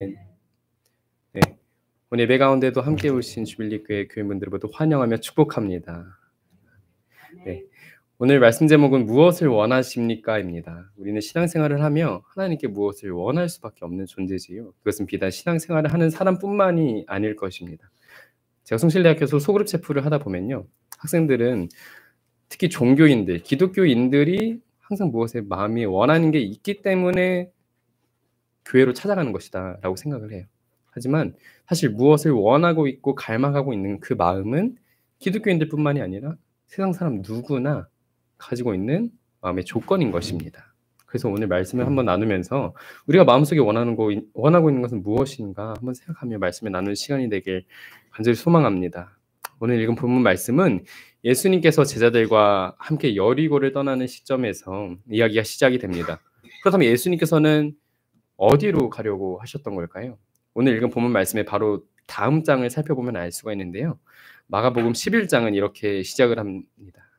네. 오늘 예배 가운데도 함께 오신 주빌리교회 교인분들 모두 환영하며 축복합니다. 네. 오늘 말씀 제목은 무엇을 원하십니까?입니다. 우리는 신앙생활을 하며 하나님께 무엇을 원할 수밖에 없는 존재지요. 그것은 비단 신앙생활을 하는 사람뿐만이 아닐 것입니다. 제가 숭실대학교에서 소그룹 체프를 하다 보면요. 학생들은 특히 종교인들, 기독교인들이 항상 무엇에 마음이 원하는 게 있기 때문에 교회로 찾아가는 것이다 라고 생각을 해요. 하지만 사실 무엇을 원하고 있고 갈망하고 있는 그 마음은 기독교인들뿐만이 아니라 세상 사람 누구나 가지고 있는 마음의 조건인 것입니다. 그래서 오늘 말씀을 한번 나누면서 우리가 마음속에 원하고 있는 것은 무엇인가 한번 생각하며 말씀을 나누는 시간이 되길 간절히 소망합니다. 오늘 읽은 본문 말씀은 예수님께서 제자들과 함께 여리고를 떠나는 시점에서 이야기가 시작이 됩니다. 그렇다면 예수님께서는 어디로 가려고 하셨던 걸까요? 오늘 읽은 본문 말씀의 바로 다음 장을 살펴보면 알 수가 있는데요. 마가복음 11장은 이렇게 시작을 합니다.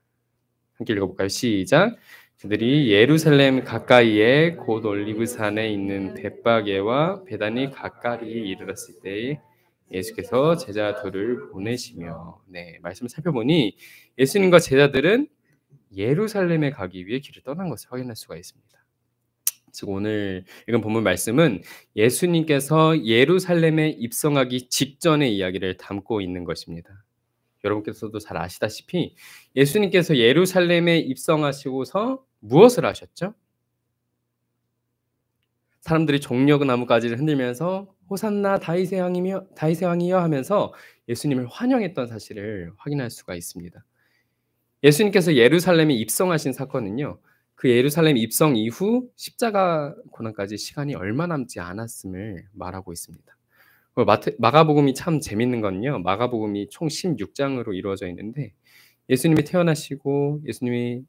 함께 읽어볼까요? 시작. 그들이 예루살렘 가까이에 곧 올리브산에 있는 벳바게와 베다니 가까이에 이르렀을 때에 예수께서 제자들을 보내시며, 말씀을 살펴보니 예수님과 제자들은 예루살렘에 가기 위해 길을 떠난 것을 확인할 수가 있습니다. 즉 오늘 읽은 본문 말씀은 예수님께서 예루살렘에 입성하기 직전의 이야기를 담고 있는 것입니다. 여러분께서도 잘 아시다시피 예수님께서 예루살렘에 입성하시고서 무엇을 하셨죠? 사람들이 종려그 나무가지를 흔들면서 호산나 다윗의 왕이여 하면서 예수님을 환영했던 사실을 확인할 수가 있습니다. 예수님께서 예루살렘에 입성하신 사건은요. 그 예루살렘 입성 이후 십자가 고난까지 시간이 얼마 남지 않았음을 말하고 있습니다. 마가복음이 참 재밌는 건요. 마가복음이 총 16장으로 이루어져 있는데 예수님이 태어나시고 예수님이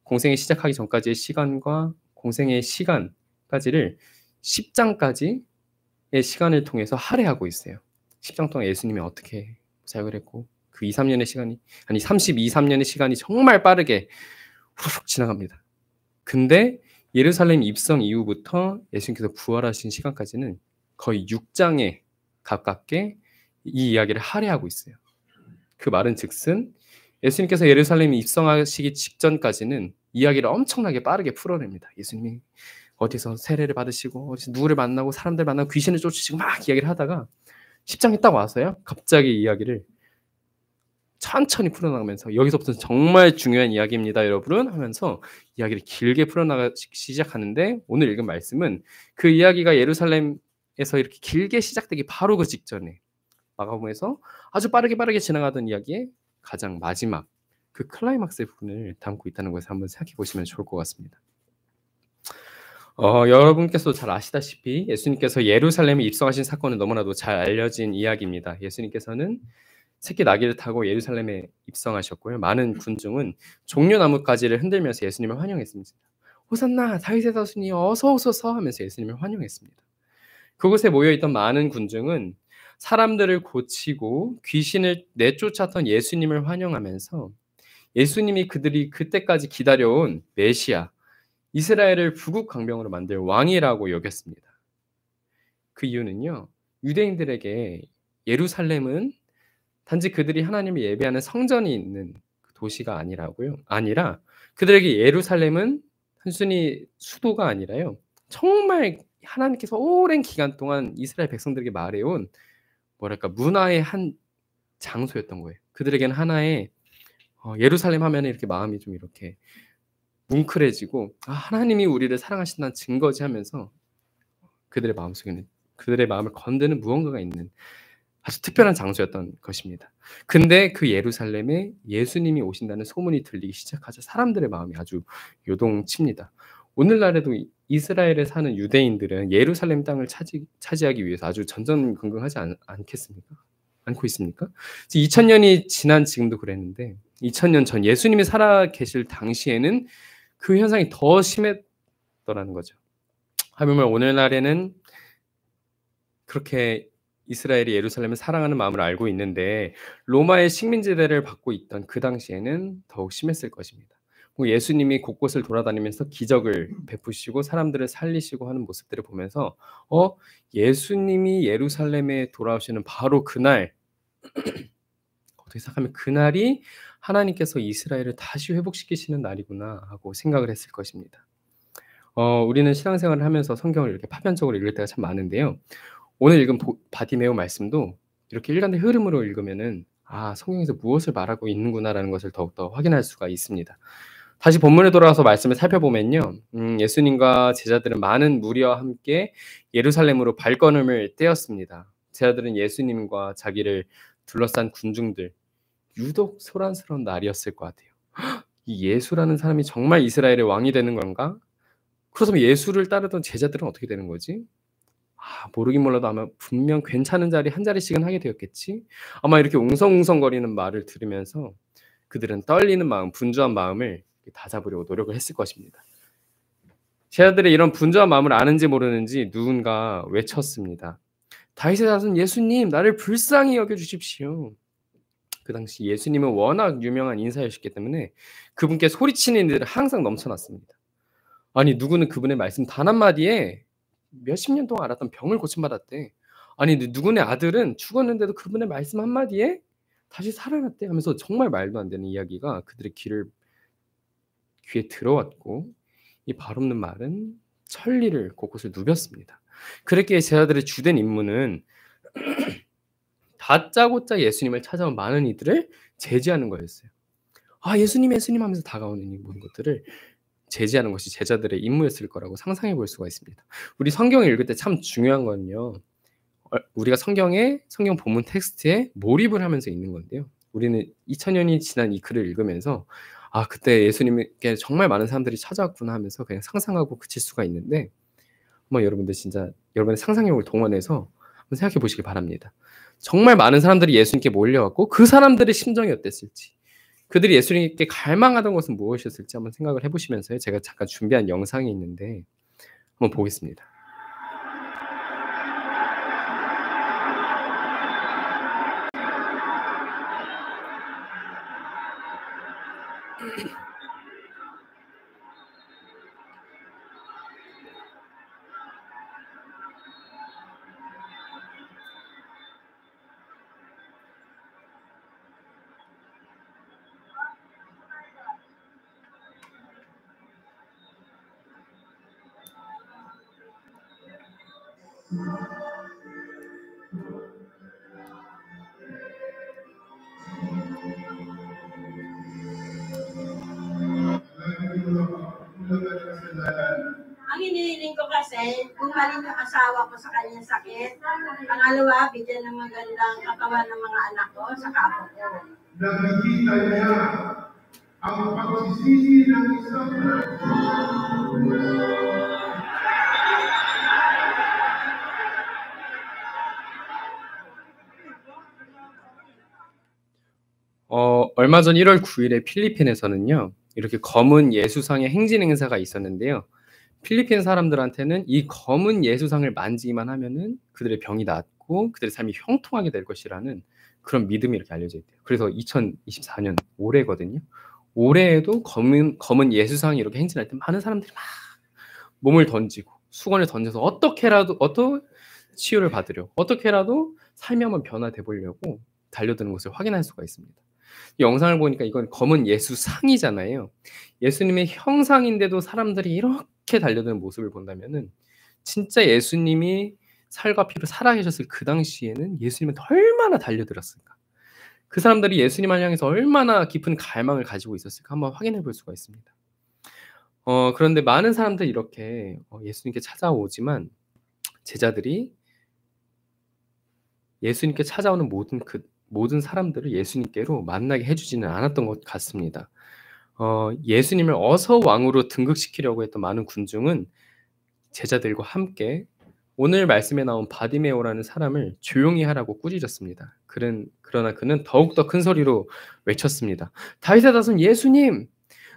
공생이 시작하기 전까지의 시간과 공생의 시간까지를 10장까지의 시간을 통해서 할애하고 있어요. 10장 동안 예수님이 어떻게 사역을 했고 그 2, 3년의 시간이 32, 3년의 시간이 정말 빠르게 후루룩 지나갑니다. 근데 예루살렘 입성 이후부터 예수님께서 부활하신 시간까지는 거의 6장에 가깝게 이 이야기를 할애하고 있어요. 그 말은 즉슨 예수님께서 예루살렘에 입성하시기 직전까지는 이야기를 엄청나게 빠르게 풀어냅니다. 예수님이 어디서 세례를 받으시고 어디서 누구를 만나고 사람들 만나고 귀신을 쫓으시고 막 이야기를 하다가 10장에 딱 와서요. 갑자기 이야기를 천천히 풀어나가면서 여기서부터 정말 중요한 이야기입니다, 여러분 하면서 이야기를 길게 풀어나가기 시작하는데 오늘 읽은 말씀은 그 이야기가 예루살렘에서 이렇게 길게 시작되기 바로 그 직전에 마가복음에서 아주 빠르게 지나가던 이야기의 가장 마지막 그 클라이막스의 부분을 담고 있다는 것을 한번 생각해 보시면 좋을 것 같습니다. 여러분께서도 잘 아시다시피 예수님께서 예루살렘에 입성하신 사건은 너무나도 잘 알려진 이야기입니다. 예수님께서는 새끼 나귀를 타고 예루살렘에 입성하셨고요. 많은 군중은 종려나무가지를 흔들면서 예수님을 환영했습니다. 호산나 다윗의 자손이 어서 오소서 하면서 예수님을 환영했습니다. 그곳에 모여있던 많은 군중은 사람들을 고치고 귀신을 내쫓았던 예수님을 환영하면서 예수님이 그들이 그때까지 기다려온 메시아, 이스라엘을 부국 강병으로 만들 왕이라고 여겼습니다. 그 이유는요. 유대인들에게 예루살렘은 단지 그들이 하나님을 예배하는 성전이 있는 도시가 아니라 그들에게 예루살렘은 단순히 수도가 아니라요. 정말 하나님께서 오랜 기간 동안 이스라엘 백성들에게 말해온 문화의 한 장소였던 거예요. 그들에게는 하나의 예루살렘 하면 이렇게 마음이 좀 이렇게 뭉클해지고 하나님이 우리를 사랑하신다는 증거지 하면서 그들의 마음속에는 그들의 마음을 건드는 무언가가 있는 아주 특별한 장소였던 것입니다. 근데 그 예루살렘에 예수님이 오신다는 소문이 들리기 시작하자 사람들의 마음이 아주 요동칩니다. 오늘날에도 이스라엘에 사는 유대인들은 예루살렘 땅을 차지하기 위해서 아주 전전긍긍하지 않겠습니까? 않고 있습니까? 2000년이 지난 지금도 그랬는데 2000년 전 예수님이 살아 계실 당시에는 그 현상이 더 심했더라는 거죠. 하물며 오늘날에는 그렇게 이스라엘이 예루살렘을 사랑하는 마음을 알고 있는데 로마의 식민지대를 받고 있던 그 당시에는 더욱 심했을 것입니다. 예수님이 곳곳을 돌아다니면서 기적을 베푸시고 사람들을 살리시고 하는 모습들을 보면서 예수님이 예루살렘에 돌아오시는 바로 그날, 어떻게 생각하면 '그날이 하나님께서 이스라엘을 다시 회복시키시는 날이구나.' 하고 생각을 했을 것입니다. 우리는 신앙생활을 하면서 성경을 이렇게 파편적으로 읽을 때가 참 많은데요. 오늘 읽은 바디메오 말씀도 이렇게 일관된 흐름으로 읽으면은 '아, 성경에서 무엇을 말하고 있는구나.'라는 것을 더욱더 확인할 수가 있습니다. 다시 본문에 돌아와서 말씀을 살펴보면요. 예수님과 제자들은 많은 무리와 함께 예루살렘으로 발걸음을 떼었습니다. 제자들은 예수님과 자기를 둘러싼 군중들, 유독 소란스러운 날이었을 것 같아요. 이 예수라는 사람이 정말 이스라엘의 왕이 되는 건가? 그렇다면 예수를 따르던 제자들은 어떻게 되는 거지? 모르긴 몰라도 아마 분명 괜찮은 자리 한 자리씩은 하게 되었겠지? 아마 이렇게 웅성웅성거리는 말을 들으면서 그들은 떨리는 마음, 분주한 마음을 다잡으려고 노력을 했을 것입니다. 제자들의 이런 분주한 마음을 아는지 모르는지 누군가 외쳤습니다. 다윗의 자손 예수님, 나를 불쌍히 여겨 주십시오. 그 당시 예수님은 워낙 유명한 인사이셨기 때문에 그분께 소리치는 이들은 항상 넘쳐났습니다. 아니, 누구는 그분의 말씀 단 한마디에 몇십 년 동안 앓았던 병을 고침받았대. 아니, 누구네 아들은 죽었는데도 그분의 말씀 한마디에 다시 살아났대 하면서 정말 말도 안 되는 이야기가 그들의 귀에 들어왔고, 이 발없는 말은 천리를 곳곳을 누볐습니다. 그랬기에 제자들의 주된 임무는 다짜고짜 예수님을 찾아온 많은 이들을 제지하는 거였어요. 예수님, 예수님 하면서 다가오는 이 모든 것들을 제지하는 것이 제자들의 임무였을 거라고 상상해 볼 수가 있습니다. 우리 성경을 읽을 때 참 중요한 건요. 우리가 성경 본문 텍스트에 몰입을 하면서 읽는 건데요. 우리는 2000년이 지난 이 글을 읽으면서 그때 예수님께 정말 많은 사람들이 찾아왔구나 하면서 그냥 상상하고 그칠 수가 있는데, 한번 여러분들 진짜 여러분의 상상력을 동원해서 한번 생각해 보시기 바랍니다. 정말 많은 사람들이 예수님께 몰려왔고 그 사람들의 심정이 어땠을지, 그들이 예수님께 갈망하던 것은 무엇이었을지 한번 생각을 해보시면서요. 제가 잠깐 준비한 영상이 있는데 한번 보겠습니다. Ang hinihiling ko kasi, gumaling yung asawa ko sa kanyang sakit. Pangalawa, bigyan ng magandang katawan ng mga anak ko sa apo ko. Nakikita niya ang pagsisisi ng isang 얼마 전 1월 9일에 필리핀에서는요. 이렇게 검은 예수상의 행진 행사가 있었는데요. 필리핀 사람들한테는 이 검은 예수상을 만지기만 하면은 그들의 병이 낫고 그들의 삶이 형통하게 될 것이라는 그런 믿음이 이렇게 알려져 있대요. 그래서 2024년 올해거든요. 올해에도 검은 예수상이 이렇게 행진할 때 많은 사람들이 막 몸을 던지고 수건을 던져서 어떻게라도 치유를 받으려, 어떻게라도 삶이 한번 변화돼 보려고 달려드는 것을 확인할 수가 있습니다. 이 영상을 보니까 이건 검은 예수상이잖아요. 예수님의 형상인데도 사람들이 이렇게 달려드는 모습을 본다면은 진짜 예수님이 살과 피로 살아계셨을 그 당시에는 예수님은 얼마나 달려들었을까? 그 사람들이 예수님을 향해서 얼마나 깊은 갈망을 가지고 있었을까 한번 확인해 볼 수가 있습니다. 그런데 많은 사람들이 이렇게 예수님께 찾아오지만 제자들이 예수님께 찾아오는 모든 사람들을 예수님께로 만나게 해주지는 않았던 것 같습니다. 예수님을 어서 왕으로 등극시키려고 했던 많은 군중은 제자들과 함께 오늘 말씀에 나온 바디메오라는 사람을 조용히 하라고 꾸짖었습니다. 그러나 그는 더욱더 큰 소리로 외쳤습니다. 다윗의 자손 예수님,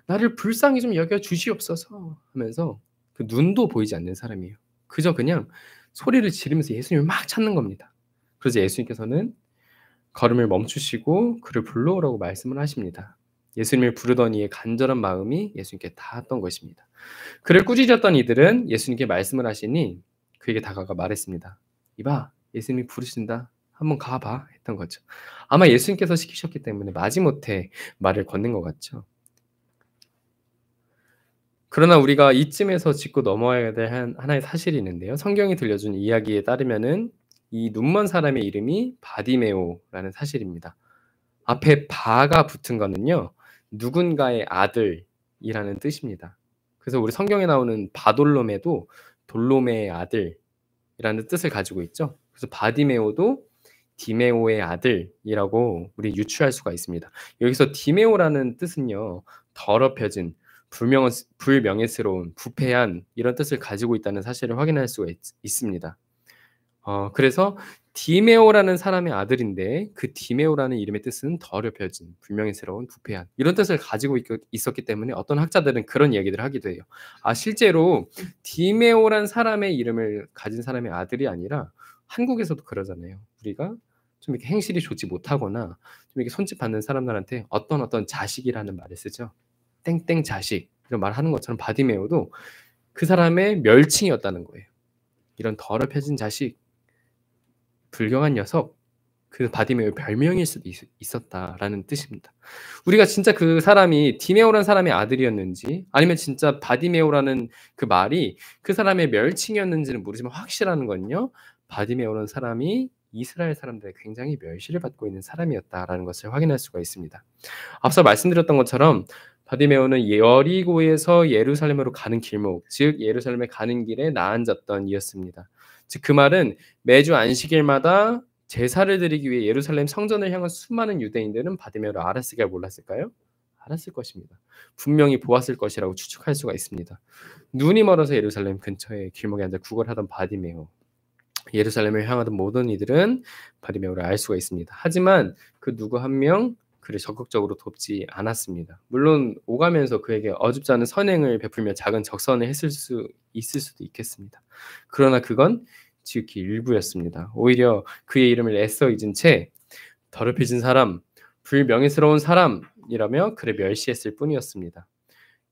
나를 불쌍히 좀 여겨 주시옵소서 하면서 그 눈도 보이지 않는 사람이에요. 그냥 소리를 지르면서 예수님을 막 찾는 겁니다. 그래서 예수님께서는 걸음을 멈추시고 그를 불러오라고 말씀을 하십니다. 예수님을 부르던 이의 간절한 마음이 예수님께 닿았던 것입니다. 그를 꾸짖었던 이들은 예수님께 말씀을 하시니 그에게 다가가 말했습니다. 이봐, 예수님이 부르신다. 한번 가봐 했던 거죠. 아마 예수님께서 시키셨기 때문에 마지못해 말을 건넨 것 같죠. 그러나 우리가 이쯤에서 짚고 넘어야 될 하나의 사실이 있는데요. 성경이 들려준 이야기에 따르면은 이 눈먼 사람의 이름이 바디메오라는 사실입니다. 앞에 바가 붙은 거는요, 누군가의 아들이라는 뜻입니다. 그래서 우리 성경에 나오는 바돌롬에도 돌로메의 아들이라는 뜻을 가지고 있죠. 그래서 바디메오도 디메오의 아들이라고 우리 유추할 수가 있습니다. 여기서 디메오라는 뜻은요, 더럽혀진, 불명예스러운, 부패한 이런 뜻을 가지고 있다는 사실을 확인할 수가 있습니다. 그래서 디메오라는 사람의 아들인데 그 디메오라는 이름의 뜻은 더럽혀진, 불명예스러운, 부패한 이런 뜻을 가지고 있었기 때문에 어떤 학자들은 그런 이야기들을 하기도 해요. 실제로 디메오란 사람의 이름을 가진 사람의 아들이 아니라 한국에서도 그러잖아요. 우리가 좀 이렇게 행실이 좋지 못하거나 좀 이렇게 손짓 받는 사람들한테 어떤 자식이라는 말을 쓰죠. 땡땡 자식 이런 말 하는 것처럼 바디메오도 그 사람의 멸칭이었다는 거예요. 이런 더럽혀진 자식, 불경한 녀석, 그 바디메오의 별명일 수도 있었다라는 뜻입니다. 우리가 진짜 그 사람이 디메오라는 사람의 아들이었는지 아니면 진짜 바디메오라는 그 말이 그 사람의 멸칭이었는지는 모르지만 확실한 건요. 바디메오라는 사람이 이스라엘 사람들의 굉장히 멸시를 받고 있는 사람이었다라는 것을 확인할 수가 있습니다. 앞서 말씀드렸던 것처럼 바디메오는 여리고에서 예루살렘으로 가는 길목, 즉 예루살렘에 가는 길에 나앉았던 이였습니다. 즉 그 말은 매주 안식일마다 제사를 드리기 위해 예루살렘 성전을 향한 수많은 유대인들은 바디메오를 알았을까요? 몰랐을까요? 알았을 것입니다. 분명히 보았을 것이라고 추측할 수가 있습니다. 눈이 멀어서 예루살렘 근처에 길목에 앉아 구걸하던 바디메오, 예루살렘을 향하던 모든 이들은 바디메오를 알 수가 있습니다. 하지만 그 누구 한 명 그를 적극적으로 돕지 않았습니다. 물론 오가면서 그에게 어줍지 않은 선행을 베풀며 작은 적선을 했을 수 있을 수도 있겠습니다. 그러나 그건 지극히 일부였습니다. 오히려 그의 이름을 애써 잊은 채 더럽혀진 사람, 불명예스러운 사람이라며 그를 멸시했을 뿐이었습니다.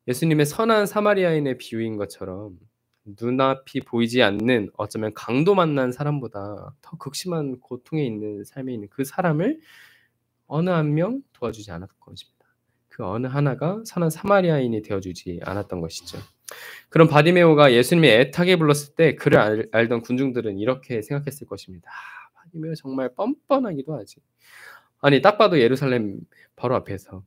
예수님의 선한 사마리아인의 비유인 것처럼 눈앞이 보이지 않는 어쩌면 강도 만난 사람보다 더 극심한 고통에 있는 삶에 있는 그 사람을 어느 한 명 도와주지 않았던 것입니다. 그 어느 하나가 선한 사마리아인이 되어주지 않았던 것이죠. 그럼 바디메오가 예수님이 애타게 불렀을 때 그를 알던 군중들은 이렇게 생각했을 것입니다. 바디메오 정말 뻔뻔하기도 하지. 아니 딱 봐도 예루살렘 바로 앞에서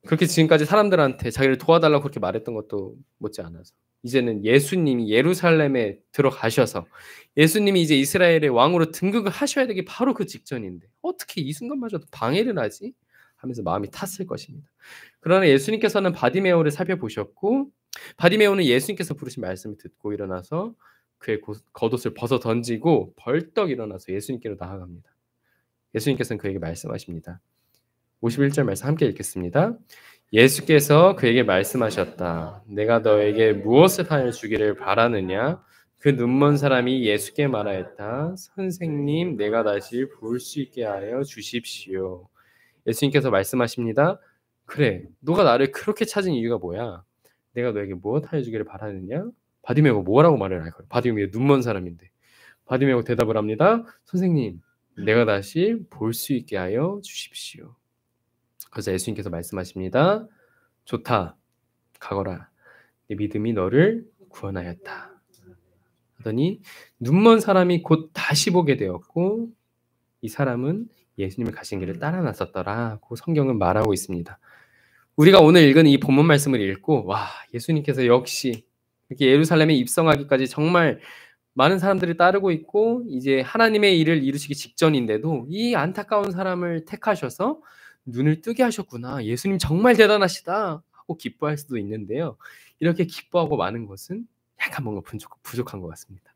그렇게 지금까지 사람들한테 자기를 도와달라고 그렇게 말했던 것도 못지않아서 이제는 예수님이 예루살렘에 들어가셔서 예수님이 이제 이스라엘의 왕으로 등극을 하셔야 되기 바로 그 직전인데 어떻게 이 순간마저도 방해를 하지? 하면서 마음이 탔을 것입니다. 그러나 예수님께서는 바디메오를 살펴보셨고 바디메오는 예수님께서 부르신 말씀을 듣고 일어나서 그의 겉옷을 벗어 던지고 벌떡 일어나서 예수님께로 나아갑니다. 예수님께서는 그에게 말씀하십니다. 51절 말씀 함께 읽겠습니다. 예수께서 그에게 말씀하셨다. 내가 너에게 무엇을 하여 주기를 바라느냐? 그 눈먼 사람이 예수께 말하였다. 선생님, 내가 다시 볼 수 있게 하여 주십시오. 예수님께서 말씀하십니다. 그래, 너가 나를 그렇게 찾은 이유가 뭐야? 내가 너에게 무엇 하여 주기를 바라느냐? 바디메오가 뭐라고 말을 할까요? 바디메오 눈먼 사람인데. 바디메오가 대답을 합니다. 선생님, 내가 다시 볼 수 있게 하여 주십시오. 그래서 예수님께서 말씀하십니다. 좋다, 가거라. 내 믿음이 너를 구원하였다. 하더니 눈먼 사람이 곧 다시 보게 되었고 이 사람은 예수님을 가신 길을 따라 나섰더라고 성경은 말하고 있습니다. 우리가 오늘 읽은 이 본문 말씀을 읽고 와, 예수님께서 역시 이렇게 예루살렘에 입성하기까지 정말 많은 사람들이 따르고 있고 이제 하나님의 일을 이루시기 직전인데도 이 안타까운 사람을 택하셔서 눈을 뜨게 하셨구나. 예수님 정말 대단하시다 하고 기뻐할 수도 있는데요. 이렇게 기뻐하고 많은 것은 약간 뭔가 부족한 것 같습니다.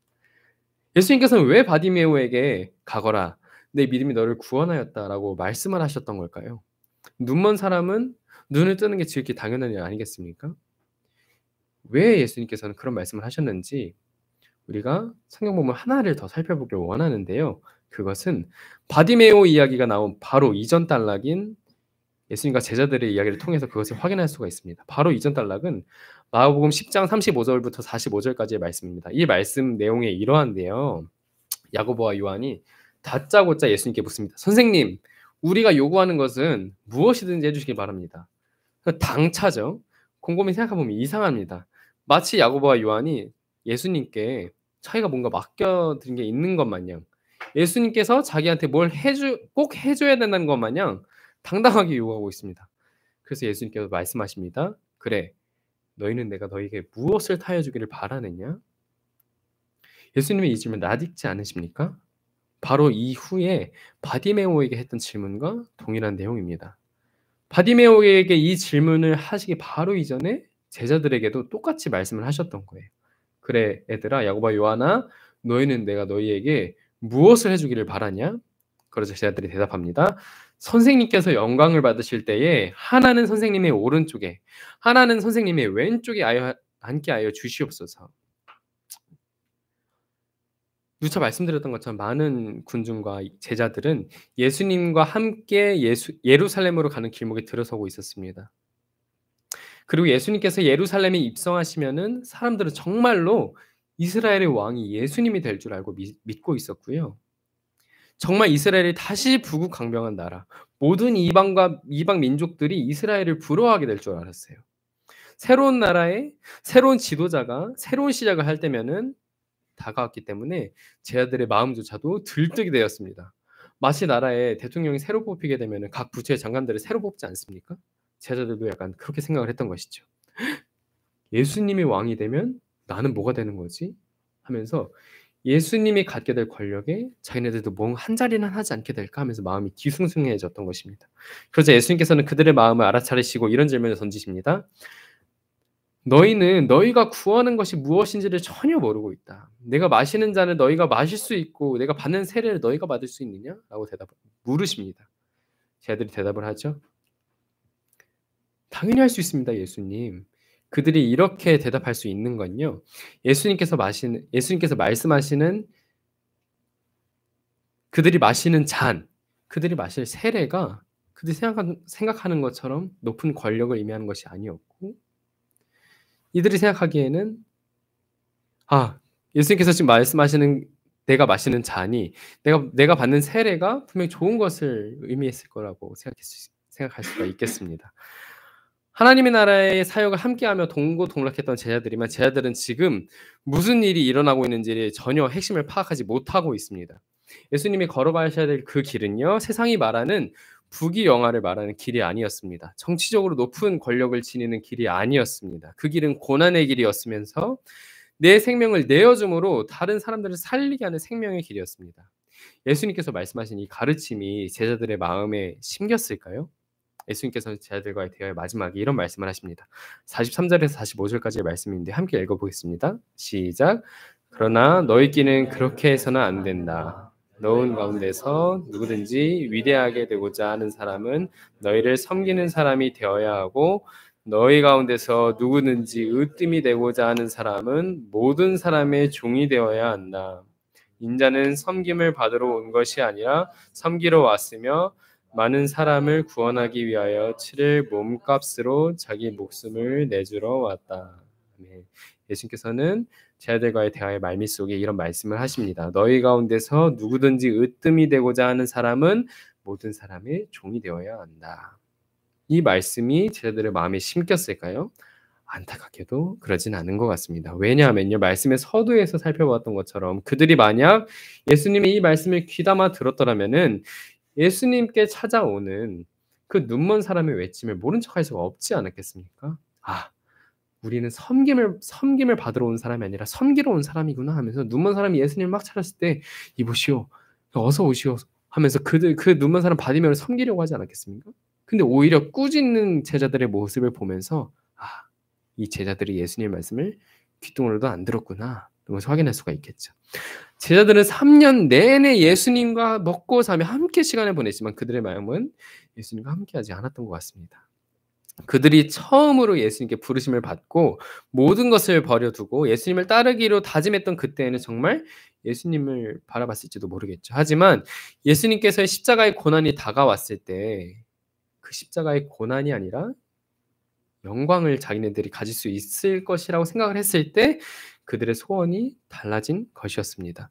예수님께서는 왜 바디메오에게 가거라, 내 믿음이 너를 구원하였다라고 말씀을 하셨던 걸까요? 눈먼 사람은 눈을 뜨는 게 지극히 당연한 일 아니겠습니까? 왜 예수님께서는 그런 말씀을 하셨는지 우리가 성경 본문 하나를 더 살펴보길 원하는데요. 그것은 바디메오 이야기가 나온 바로 이전 단락인 예수님과 제자들의 이야기를 통해서 그것을 확인할 수가 있습니다. 바로 이전 단락은 마가복음 10장 35절부터 45절까지의 말씀입니다. 이 말씀 내용에 이러한데요. 야고보와 요한이 다짜고짜 예수님께 묻습니다. 선생님, 우리가 요구하는 것은 무엇이든지 해주시기 바랍니다. 당차죠. 곰곰이 생각해보면 이상합니다. 마치 야고보와 요한이 예수님께 자기가 뭔가 맡겨드린 게 있는 것 마냥, 예수님께서 자기한테 뭘 꼭 해줘야 된다는 것 마냥 당당하게 요구하고 있습니다. 그래서 예수님께서 말씀하십니다. 그래, 너희는 내가 너희에게 무엇을 타여주기를 바라느냐? 예수님의 이 질문 낯익지 않으십니까? 바로 이후에 바디메오에게 했던 질문과 동일한 내용입니다. 바디메오에게 이 질문을 하시기 바로 이전에 제자들에게도 똑같이 말씀을 하셨던 거예요. 그래, 얘들아, 야고보와 요한아, 너희는 내가 너희에게 무엇을 해주기를 바라냐? 그래서 제자들이 대답합니다. 선생님께서 영광을 받으실 때에 하나는 선생님의 오른쪽에, 하나는 선생님의 왼쪽에 앉게 하여 주시옵소서. 누차 말씀드렸던 것처럼 많은 군중과 제자들은 예수님과 함께 예루살렘으로 가는 길목에 들어서고 있었습니다. 그리고 예수님께서 예루살렘에 입성하시면은 사람들은 정말로 이스라엘의 왕이 예수님이 될 줄 알고 믿고 있었고요. 정말 이스라엘이 다시 부국강병한 나라, 모든 이방 민족들이 이스라엘을 부러워하게 될 줄 알았어요. 새로운 나라에 새로운 지도자가 새로운 시작을 할 때면은 다가왔기 때문에 제자들의 마음조차도 들뜨게 되었습니다. 마치 나라에 대통령이 새로 뽑히게 되면 각 부처의 장관들을 새로 뽑지 않습니까? 제자들도 약간 그렇게 생각을 했던 것이죠. 예수님이 왕이 되면 나는 뭐가 되는 거지? 하면서 예수님이 갖게 될 권력에 자기네들도 뭔 한 자리는 하지 않게 될까 하면서 마음이 뒤숭숭해졌던 것입니다. 그래서 예수님께서는 그들의 마음을 알아차리시고 이런 질문을 던지십니다. 너희는 너희가 구하는 것이 무엇인지를 전혀 모르고 있다. 내가 마시는 잔을 너희가 마실 수 있고 내가 받는 세례를 너희가 받을 수 있느냐? 라고 물으십니다. 제자들이 대답을 하죠. 당연히 할 수 있습니다, 예수님. 그들이 이렇게 대답할 수 있는 건요. 예수님께서 말씀하시는 그들이 마시는 잔, 그들이 마실 세례가 그들이 생각하는 것처럼 높은 권력을 의미하는 것이 아니었고 이들이 생각하기에는 예수님께서 지금 말씀하시는 내가 마시는 잔이 내가 받는 세례가 분명히 좋은 것을 의미했을 거라고 생각할 수가 있겠습니다. 하나님의 나라의 사역을 함께하며 동고동락했던 제자들이면 제자들은 지금 무슨 일이 일어나고 있는지를 전혀 핵심을 파악하지 못하고 있습니다. 예수님이 걸어가셔야 될 그 길은요. 세상이 말하는 부귀영화를 말하는 길이 아니었습니다. 정치적으로 높은 권력을 지니는 길이 아니었습니다. 그 길은 고난의 길이었으면서 내 생명을 내어줌으로 다른 사람들을 살리게 하는 생명의 길이었습니다. 예수님께서 말씀하신 이 가르침이 제자들의 마음에 심겼을까요? 예수님께서 제자들과의 대화의 마지막에 이런 말씀을 하십니다. 43절에서 45절까지의 말씀인데 함께 읽어보겠습니다. 시작. 그러나 너희끼는 그렇게 해서는 안 된다. 너희 가운데서 누구든지 위대하게 되고자 하는 사람은 너희를 섬기는 사람이 되어야 하고 너희 가운데서 누구든지 으뜸이 되고자 하는 사람은 모든 사람의 종이 되어야 한다. 인자는 섬김을 받으러 온 것이 아니라 섬기러 왔으며 많은 사람을 구원하기 위하여 치를 몸값으로 자기 목숨을 내주러 왔다. 예수님께서는 제자들과의 대화의 말미 속에 이런 말씀을 하십니다. 너희 가운데서 누구든지 으뜸이 되고자 하는 사람은 모든 사람의 종이 되어야 한다. 이 말씀이 제자들의 마음에 심겼을까요? 안타깝게도 그러진 않은 것 같습니다. 왜냐하면요. 말씀의 서두에서 살펴봤던 것처럼 그들이 만약 예수님이 이 말씀을 귀담아 들었더라면은 예수님께 찾아오는 그 눈먼 사람의 외침을 모른 척할 수가 없지 않았겠습니까? 우리는 섬김을 받으러 온 사람이 아니라 섬기러 온 사람이구나 하면서 눈먼 사람이 예수님을 막 찾았을 때 이보시오, 어서 오시오 하면서 그 눈먼 사람 바디메오를 섬기려고 하지 않았겠습니까? 근데 오히려 꾸짖는 제자들의 모습을 보면서 이 제자들이 예수님의 말씀을 귓등으로도 안 들었구나 이것을 확인할 수가 있겠죠. 제자들은 3년 내내 예수님과 먹고 사며 함께 시간을 보냈지만 그들의 마음은 예수님과 함께하지 않았던 것 같습니다. 그들이 처음으로 예수님께 부르심을 받고 모든 것을 버려두고 예수님을 따르기로 다짐했던 그때에는 정말 예수님을 바라봤을지도 모르겠죠. 하지만 예수님께서의 십자가의 고난이 다가왔을 때 그 십자가의 고난이 아니라 영광을 자기네들이 가질 수 있을 것이라고 생각을 했을 때 그들의 소원이 달라진 것이었습니다.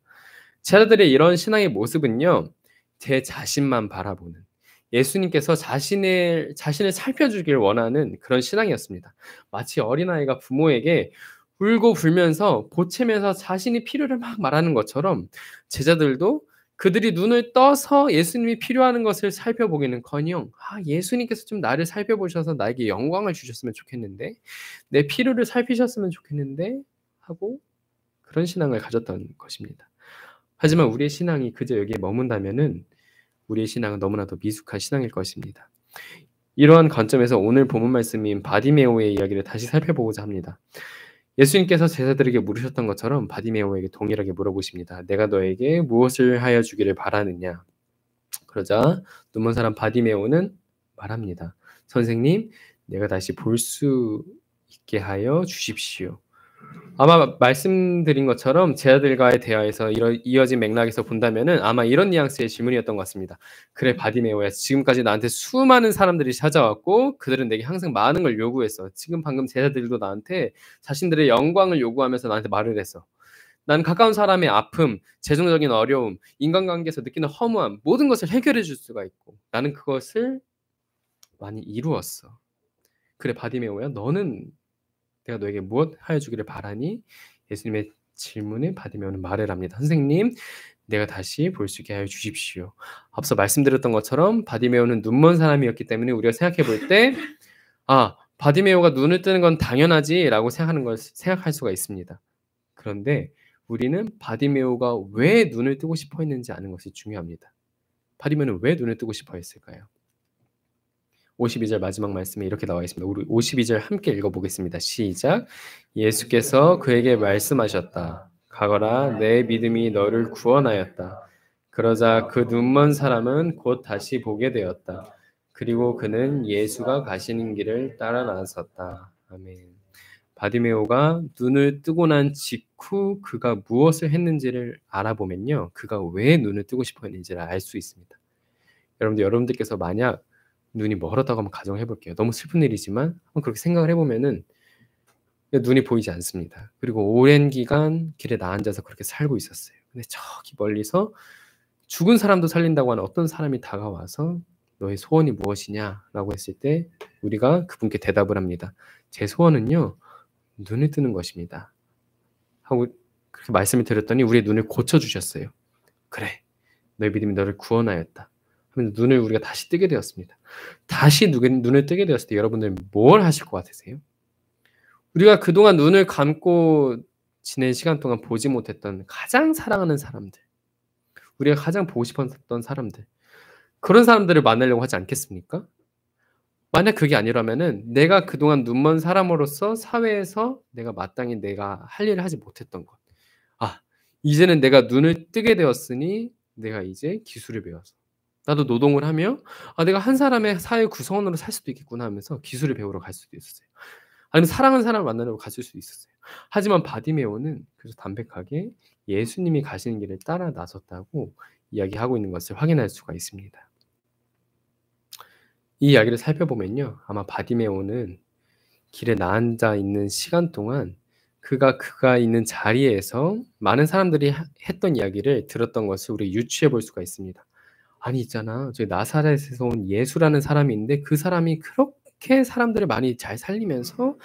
제자들의 이런 신앙의 모습은요, 제 자신만 바라보는, 예수님께서 자신을 살펴주길 원하는 그런 신앙이었습니다. 마치 어린아이가 부모에게 울고 불면서 보채면서 자신이 필요를 막 말하는 것처럼 제자들도 그들이 눈을 떠서 예수님이 필요하는 것을 살펴보기는커녕 예수님께서 좀 나를 살펴보셔서 나에게 영광을 주셨으면 좋겠는데, 내 필요를 살피셨으면 좋겠는데 하고 그런 신앙을 가졌던 것입니다. 하지만 우리의 신앙이 그저 여기에 머문다면은 우리의 신앙은 너무나도 미숙한 신앙일 것입니다. 이러한 관점에서 오늘 본문 말씀인 바디메오의 이야기를 다시 살펴보고자 합니다. 예수님께서 제자들에게 물으셨던 것처럼 바디메오에게 동일하게 물어보십니다. 내가 너에게 무엇을 하여 주기를 바라느냐? 그러자 눈먼 사람 바디메오는 말합니다. 선생님, 내가 다시 볼 수 있게 하여 주십시오. 아마 말씀드린 것처럼 제자들과의 대화에서 이어진 맥락에서 본다면은 아마 이런 뉘앙스의 질문이었던 것 같습니다. 그래, 바디메오야, 지금까지 나한테 수많은 사람들이 찾아왔고 그들은 내게 항상 많은 걸 요구했어. 지금 방금 제자들도 나한테 자신들의 영광을 요구하면서 나한테 말을 했어. 난 가까운 사람의 아픔, 재정적인 어려움, 인간관계에서 느끼는 허무함, 모든 것을 해결해 줄 수가 있고 나는 그것을 많이 이루었어. 그래, 바디메오야, 너는 내가 너에게 무엇 하여 주기를 바라니? 예수님의 질문에 바디메오는 말을 합니다. 선생님, 내가 다시 볼 수 있게 하여 주십시오. 앞서 말씀드렸던 것처럼 바디메오는 눈먼 사람이었기 때문에 우리가 생각해 볼 때 바디메오가 눈을 뜨는 건 당연하지라고 생각할 수가 있습니다. 그런데 우리는 바디메오가 왜 눈을 뜨고 싶어 했는지 아는 것이 중요합니다. 바디메오는 왜 눈을 뜨고 싶어 했을까요? 52절 마지막 말씀에 이렇게 나와 있습니다. 우리 52절 함께 읽어보겠습니다. 시작. 예수께서 그에게 말씀하셨다. 가거라, 내 믿음이 너를 구원하였다. 그러자 그 눈먼 사람은 곧 다시 보게 되었다. 그리고 그는 예수가 가시는 길을 따라 나섰다. 아멘. 바디메오가 눈을 뜨고 난 직후 그가 무엇을 했는지를 알아보면요, 그가 왜 눈을 뜨고 싶어 했는지를 알 수 있습니다. 여러분들께서 만약 눈이 멀었다고 한번 가정해 볼게요. 너무 슬픈 일이지만 한번 그렇게 생각을 해보면은 눈이 보이지 않습니다. 그리고 오랜 기간 길에 나앉아서 그렇게 살고 있었어요. 근데 저기 멀리서 죽은 사람도 살린다고 하는 어떤 사람이 다가와서 너의 소원이 무엇이냐라고 했을 때 우리가 그분께 대답을 합니다. 제 소원은요, 눈을 뜨는 것입니다. 하고 그렇게 말씀을 드렸더니 우리의 눈을 고쳐주셨어요. 그래, 너의 믿음이 너를 구원하였다. 하면서 눈을 우리가 다시 뜨게 되었습니다. 다시 눈을 뜨게 되었을 때 여러분들 뭘 하실 것 같으세요? 우리가 그동안 눈을 감고 지낸 시간 동안 보지 못했던 가장 사랑하는 사람들, 우리가 가장 보고 싶었던 사람들, 그런 사람들을 만나려고 하지 않겠습니까? 만약 그게 아니라면은 내가 그동안 눈먼 사람으로서 사회에서 내가 마땅히 내가 할 일을 하지 못했던 것, 이제는 내가 눈을 뜨게 되었으니 내가 이제 기술을 배워서 나도 노동을 하며 내가 한 사람의 사회 구성원으로 살 수도 있겠구나 하면서 기술을 배우러 갈 수도 있었어요. 아니면 사랑하는 사람을 만나려고 갔을 수도 있었어요. 하지만 바디메오는 그래서 담백하게 예수님이 가시는 길을 따라 나섰다고 이야기하고 있는 것을 확인할 수가 있습니다. 이 이야기를 살펴보면요, 아마 바디메오는 길에 나앉아 있는 시간 동안 그가 있는 자리에서 많은 사람들이 했던 이야기를 들었던 것을 우리 유추해 볼 수가 있습니다. 아니 있잖아, 저기 나사렛에서 온 예수라는 사람이 있는데 그 사람이 그렇게 사람들을 많이 잘 살리면서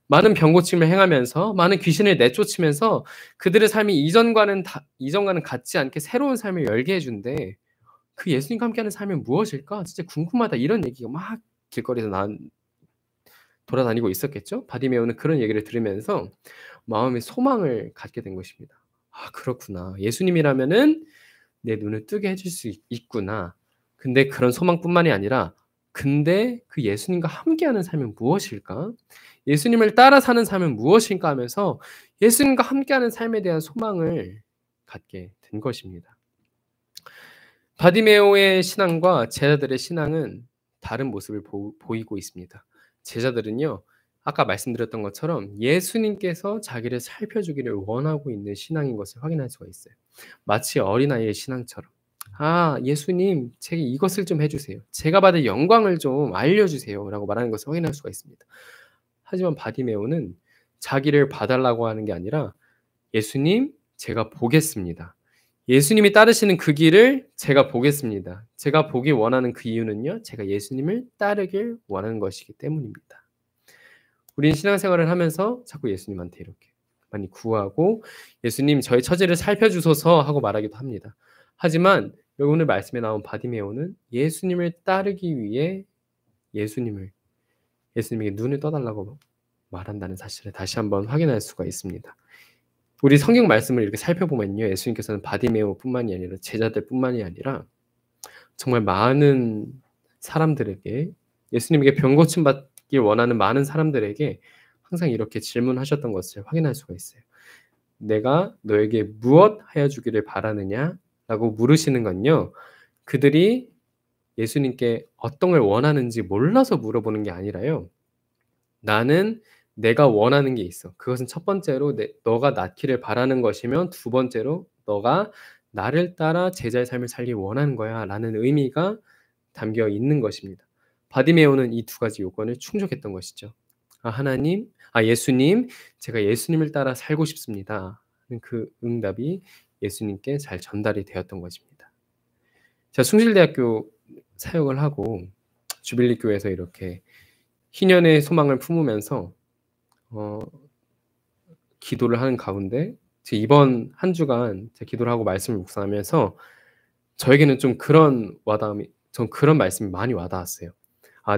많은 병고침을 행하면서 많은 귀신을 내쫓으면서 그들의 삶이 이전과는 같지 않게 새로운 삶을 열게 해준대. 그 예수님과 함께하는 삶은 무엇일까? 진짜 궁금하다. 이런 얘기가 막 길거리에서 돌아다니고 있었겠죠? 바디메오는 그런 얘기를 들으면서 마음의 소망을 갖게 된 것입니다. 그렇구나. 예수님이라면은 내 눈을 뜨게 해줄 수 있구나. 근데 그런 소망뿐만이 아니라 근데 그 예수님과 함께하는 삶은 무엇일까? 예수님을 따라 사는 삶은 무엇일까 하면서 예수님과 함께하는 삶에 대한 소망을 갖게 된 것입니다. 바디메오의 신앙과 제자들의 신앙은 다른 모습을 보이고 있습니다. 제자들은요, 아까 말씀드렸던 것처럼 예수님께서 자기를 살펴주기를 원하고 있는 신앙인 것을 확인할 수가 있어요. 마치 어린아이의 신앙처럼 예수님, 제게 이것을 좀 해주세요. 제가 받을 영광을 좀 알려주세요. 라고 말하는 것을 확인할 수가 있습니다. 하지만 바디메오는 자기를 봐달라고 하는 게 아니라 예수님, 제가 보겠습니다. 예수님이 따르시는 그 길을 제가 보겠습니다. 제가 보기 원하는 그 이유는요, 제가 예수님을 따르길 원하는 것이기 때문입니다. 우리는 신앙생활을 하면서 자꾸 예수님한테 이렇게 많이 구하고 예수님, 저의 처지를 살펴주소서 하고 말하기도 합니다. 하지만 오늘 말씀에 나온 바디메오는 예수님을 따르기 위해 예수님에게 눈을 떠달라고 말한다는 사실을 다시 한번 확인할 수가 있습니다. 우리 성경 말씀을 이렇게 살펴보면요, 예수님께서는 바디메오뿐만이 아니라 제자들뿐만이 아니라 정말 많은 사람들에게, 예수님에게 병 고침 받길 원하는 많은 사람들에게 항상 이렇게 질문하셨던 것을 확인할 수가 있어요. 내가 너에게 무엇 하여 주기를 바라느냐? 라고 물으시는 건요, 그들이 예수님께 어떤 걸 원하는지 몰라서 물어보는 게 아니라요, 나는 내가 원하는 게 있어. 그것은 첫 번째로 너가 낫기를 바라는 것이면, 두 번째로 너가 나를 따라 제자의 삶을 살기 원하는 거야 라는 의미가 담겨 있는 것입니다. 바디메오는 이 두 가지 요건을 충족했던 것이죠. 예수님, 제가 예수님을 따라 살고 싶습니다. 그 응답이 예수님께 잘 전달이 되었던 것입니다. 제가 숭실대학교 사역을 하고 주빌리 교회에서 이렇게 희년의 소망을 품으면서 기도를 하는 가운데 이번 한 주간 제가 기도를 하고 말씀을 묵상하면서 저에게는 좀 그런 말씀이 많이 와닿았어요.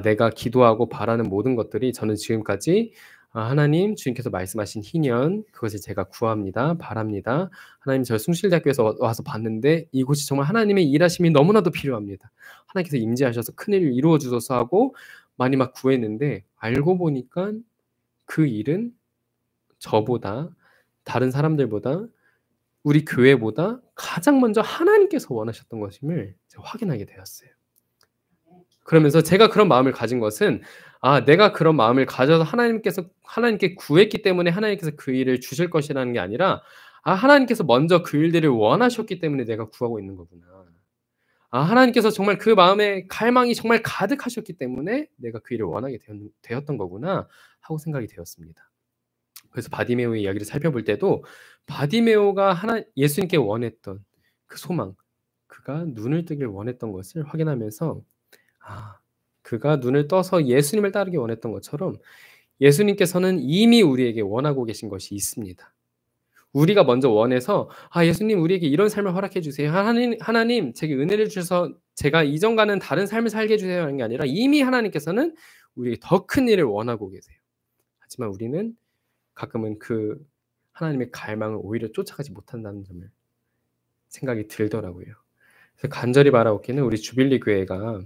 내가 기도하고 바라는 모든 것들이, 저는 지금까지 하나님, 주님께서 말씀하신 희년, 그것을 제가 구합니다. 바랍니다. 하나님, 저 숭실대학교에서 와서 봤는데 이곳이 정말 하나님의 일하심이 너무나도 필요합니다. 하나님께서 임재하셔서 큰일을 이루어 주소서 하고 많이 막 구했는데, 알고 보니까 그 일은 저보다, 다른 사람들보다, 우리 교회보다 가장 먼저 하나님께서 원하셨던 것임을 제가 확인하게 되었어요. 그러면서 제가 그런 마음을 가진 것은, 내가 그런 마음을 가져서 하나님께 구했기 때문에 하나님께서 그 일을 주실 것이라는 게 아니라, 하나님께서 먼저 그 일들을 원하셨기 때문에 내가 구하고 있는 거구나. 하나님께서 정말 그 마음에 갈망이 정말 가득하셨기 때문에 내가 그 일을 원하게 되었던 거구나 하고 생각이 되었습니다. 그래서 바디메오의 이야기를 살펴볼 때도 바디메오가 예수님께 원했던 그 소망, 그가 눈을 뜨길 원했던 것을 확인하면서 그가 눈을 떠서 예수님을 따르기 원했던 것처럼 예수님께서는 이미 우리에게 원하고 계신 것이 있습니다. 우리가 먼저 원해서 예수님, 우리에게 이런 삶을 허락해 주세요. 하나님, 제게 은혜를 주셔서 제가 이전과는 다른 삶을 살게 해주세요 하는 게 아니라 이미 하나님께서는 우리에게 더 큰 일을 원하고 계세요. 하지만 우리는 가끔은 그 하나님의 갈망을 오히려 쫓아가지 못한다는 점을 생각이 들더라고요. 그래서 간절히 바라옵기는 우리 주빌리 교회가,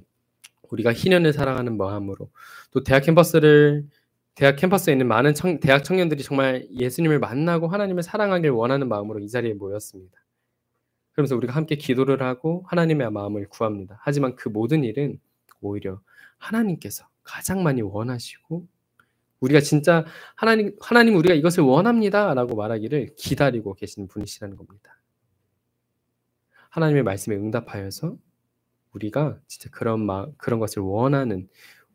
우리가 희년을 사랑하는 마음으로, 또 대학 캠퍼스에 있는 많은 대학 청년들이 정말 예수님을 만나고 하나님을 사랑하길 원하는 마음으로 이 자리에 모였습니다. 그러면서 우리가 함께 기도를 하고 하나님의 마음을 구합니다. 하지만 그 모든 일은 오히려 하나님께서 가장 많이 원하시고, 우리가 진짜 하나님 우리가 이것을 원합니다 라고 말하기를 기다리고 계시는 분이시라는 겁니다. 하나님의 말씀에 응답하여서 우리가 진짜 그런 것을 원하는,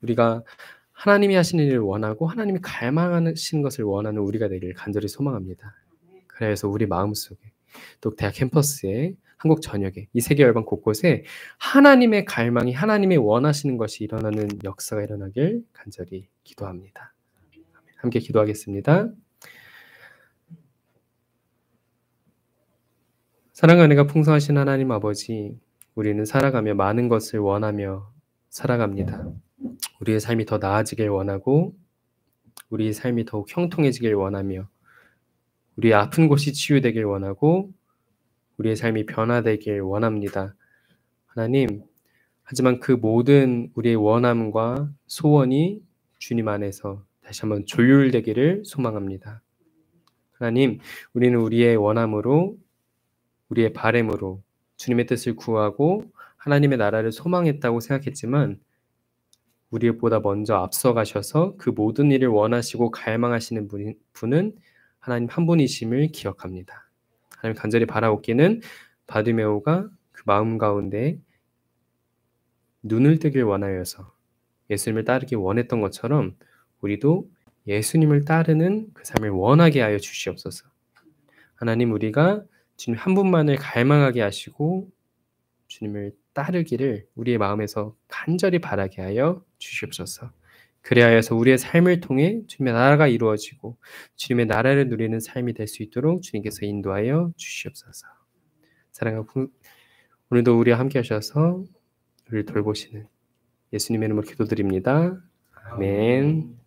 우리가 하나님이 하시는 일을 원하고 하나님이 갈망하시는 것을 원하는 우리가 되기를 간절히 소망합니다. 그래서 우리 마음속에, 또 대학 캠퍼스에, 한국 전역에, 이 세계 열방 곳곳에 하나님의 갈망이, 하나님이 원하시는 것이 일어나는 역사가 일어나길 간절히 기도합니다. 함께 기도하겠습니다. 사랑과 은혜가 풍성하신 하나님 아버지, 우리는 살아가며 많은 것을 원하며 살아갑니다. 우리의 삶이 더 나아지길 원하고, 우리의 삶이 더욱 형통해지길 원하며, 우리의 아픈 곳이 치유되길 원하고, 우리의 삶이 변화되길 원합니다. 하나님, 하지만 그 모든 우리의 원함과 소원이 주님 안에서 다시 한번 조율되기를 소망합니다. 하나님, 우리는 우리의 원함으로, 우리의 바램으로 주님의 뜻을 구하고 하나님의 나라를 소망했다고 생각했지만, 우리보다 먼저 앞서가셔서 그 모든 일을 원하시고 갈망하시는 분은 하나님 한 분이심을 기억합니다. 하나님, 간절히 바라옵기는 바디메오가 그 마음 가운데 눈을 뜨길 원하여서 예수님을 따르기 원했던 것처럼 우리도 예수님을 따르는 그 삶을 원하게 하여 주시옵소서. 하나님, 우리가 주님 한 분만을 갈망하게 하시고 주님을 따르기를 우리의 마음에서 간절히 바라게 하여 주시옵소서. 그리하여서 우리의 삶을 통해 주님의 나라가 이루어지고 주님의 나라를 누리는 삶이 될 수 있도록 주님께서 인도하여 주시옵소서. 사랑하고 오늘도 우리와 함께 하셔서 우리를 돌보시는 예수님의 이름으로 기도드립니다. 아멘.